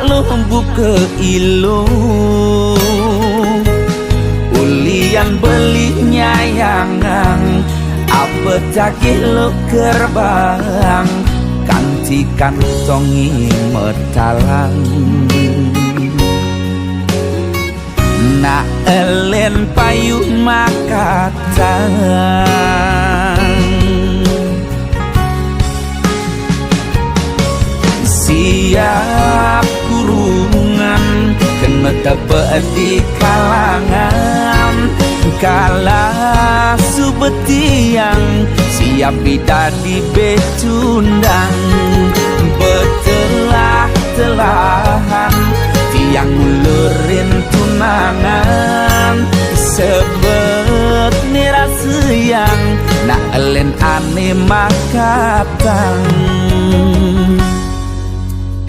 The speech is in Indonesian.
lumbu ke ilu ulian beli nyayangan apa cakih lu gerbang kanti kantongi metalang na elen payu makatang siap kurungan kena tebak di kalangan kala subetiang siap bidadi becundang betelah-telahan tiang ulurin tunangan sebet niraseyang na elen ane makatang